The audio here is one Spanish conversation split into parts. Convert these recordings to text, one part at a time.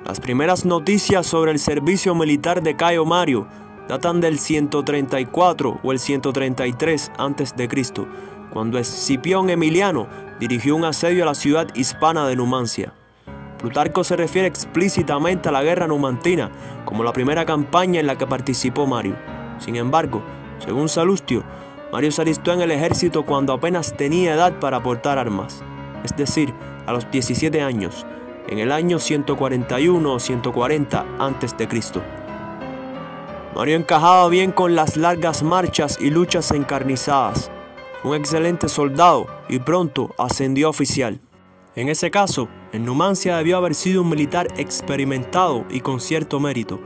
Las primeras noticias sobre el servicio militar de Cayo Mario datan del 134 o el 133 a.C., cuando Escipión Emiliano dirigió un asedio a la ciudad hispana de Numancia. Plutarco se refiere explícitamente a la guerra numantina como la primera campaña en la que participó Mario. Sin embargo, según Salustio, Mario se alistó en el ejército cuando apenas tenía edad para portar armas, es decir, a los 17 años, en el año 141 o 140 a.C. Mario encajaba bien con las largas marchas y luchas encarnizadas. Fue un excelente soldado y pronto ascendió a oficial. En ese caso, en Numancia debió haber sido un militar experimentado y con cierto mérito.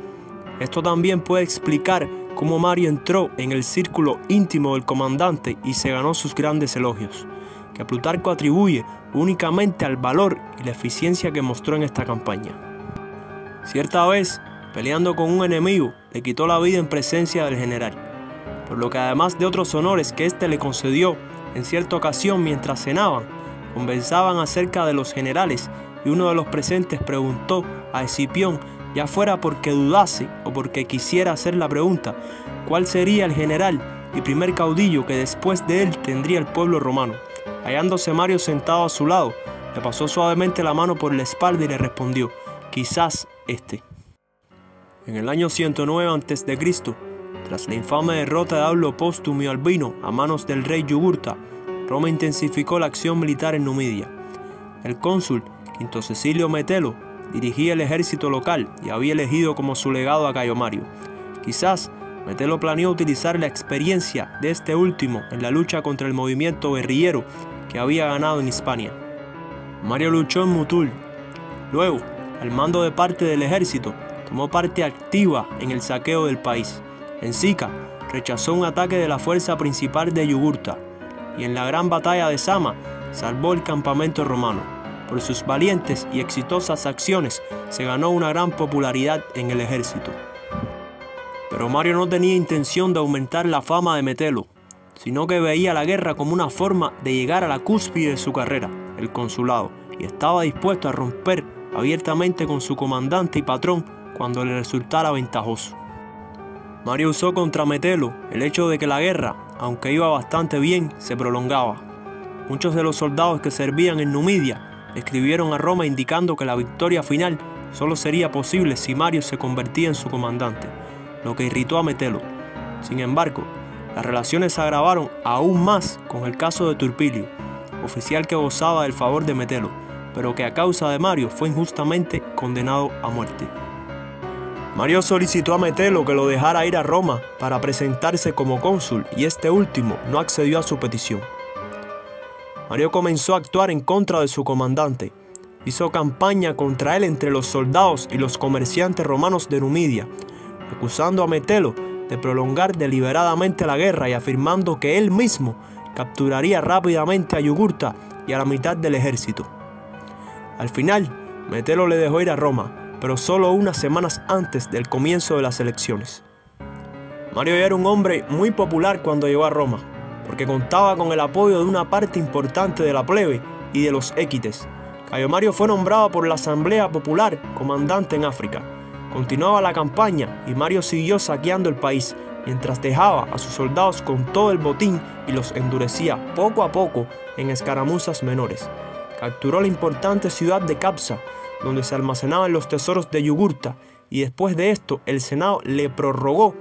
Esto también puede explicar cómo Mario entró en el círculo íntimo del comandante y se ganó sus grandes elogios, que Plutarco atribuye únicamente al valor y la eficiencia que mostró en esta campaña. Cierta vez, peleando con un enemigo, le quitó la vida en presencia del general, por lo que además de otros honores que éste le concedió en cierta ocasión mientras cenaban, conversaban acerca de los generales y uno de los presentes preguntó a Escipión, ya fuera porque dudase o porque quisiera hacer la pregunta, cuál sería el general y primer caudillo que después de él tendría el pueblo romano. Hallándose Mario sentado a su lado, le pasó suavemente la mano por la espalda y le respondió, quizás este. En el año 109 a.C., tras la infame derrota de Aulo Póstumio Albino a manos del rey Yugurta, Roma intensificó la acción militar en Numidia. El cónsul Quinto Cecilio Metelo dirigía el ejército local y había elegido como su legado a Cayo Mario. Quizás Metelo planeó utilizar la experiencia de este último en la lucha contra el movimiento guerrillero que había ganado en Hispania. Mario luchó en Mutul. Luego, al mando de parte del ejército, tomó parte activa en el saqueo del país. En Sica, rechazó un ataque de la fuerza principal de Yugurta, y en la gran batalla de Sama, salvó el campamento romano. Por sus valientes y exitosas acciones, se ganó una gran popularidad en el ejército. Pero Mario no tenía intención de aumentar la fama de Metelo, sino que veía la guerra como una forma de llegar a la cúspide de su carrera, el consulado, y estaba dispuesto a romper abiertamente con su comandante y patrón cuando le resultara ventajoso. Mario usó contra Metelo el hecho de que la guerra, aunque iba bastante bien, se prolongaba. Muchos de los soldados que servían en Numidia escribieron a Roma indicando que la victoria final solo sería posible si Mario se convertía en su comandante, lo que irritó a Metelo. Sin embargo, las relaciones se agravaron aún más con el caso de Turpilio, oficial que gozaba del favor de Metelo, pero que a causa de Mario fue injustamente condenado a muerte. Mario solicitó a Metelo que lo dejara ir a Roma para presentarse como cónsul y este último no accedió a su petición. Mario comenzó a actuar en contra de su comandante. Hizo campaña contra él entre los soldados y los comerciantes romanos de Numidia, acusando a Metelo de prolongar deliberadamente la guerra y afirmando que él mismo capturaría rápidamente a Yugurta y a la mitad del ejército. Al final, Metelo le dejó ir a Roma, pero solo unas semanas antes del comienzo de las elecciones. Mario era un hombre muy popular cuando llegó a Roma, porque contaba con el apoyo de una parte importante de la plebe y de los équites. Cayo Mario fue nombrado por la Asamblea Popular comandante en África. Continuaba la campaña y Mario siguió saqueando el país, mientras dejaba a sus soldados con todo el botín y los endurecía poco a poco en escaramuzas menores. Capturó la importante ciudad de Capsa, donde se almacenaban los tesoros de Yugurta, y después de esto el Senado le prorrogó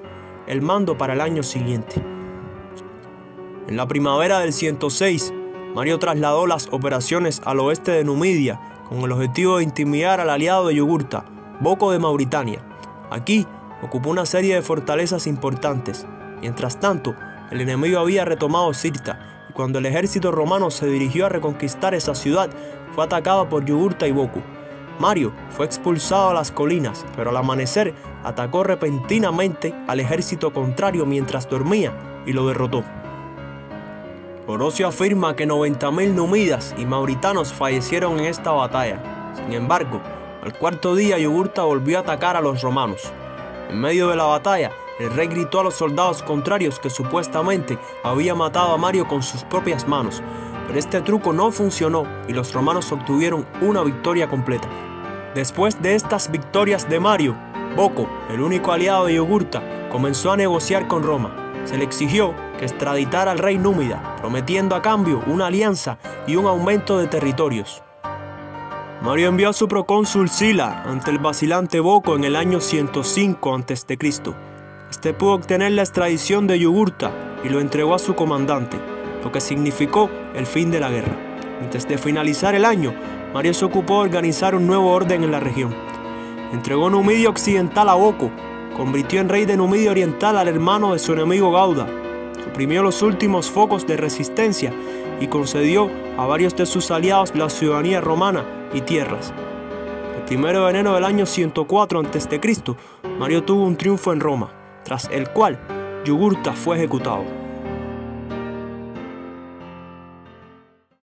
el mando para el año siguiente. En la primavera del 106, Mario trasladó las operaciones al oeste de Numidia con el objetivo de intimidar al aliado de Yugurta, Boco de Mauritania. Aquí ocupó una serie de fortalezas importantes. Mientras tanto, el enemigo había retomado Sirta, y cuando el ejército romano se dirigió a reconquistar esa ciudad, fue atacado por Yugurta y Boco. Mario fue expulsado a las colinas, pero al amanecer atacó repentinamente al ejército contrario mientras dormía y lo derrotó. Orosio afirma que 90.000 numidas y mauritanos fallecieron en esta batalla. Sin embargo, al cuarto día Yugurta volvió a atacar a los romanos. En medio de la batalla, el rey gritó a los soldados contrarios que supuestamente había matado a Mario con sus propias manos, pero este truco no funcionó y los romanos obtuvieron una victoria completa. Después de estas victorias de Mario, Boco, el único aliado de Yugurta, comenzó a negociar con Roma. Se le exigió que extraditara al rey Númida, prometiendo a cambio una alianza y un aumento de territorios. Mario envió a su procónsul Sila ante el vacilante Boco en el año 105 a.C. Este pudo obtener la extradición de Yugurta y lo entregó a su comandante, lo que significó el fin de la guerra. Antes de finalizar el año, Mario se ocupó de organizar un nuevo orden en la región. Entregó Numidia Occidental a Boco, convirtió en rey de Numidia Oriental al hermano de su enemigo Gauda, suprimió los últimos focos de resistencia y concedió a varios de sus aliados la ciudadanía romana y tierras. El 1 de enero del año 104 a.C., Mario tuvo un triunfo en Roma, tras el cual Yugurta fue ejecutado.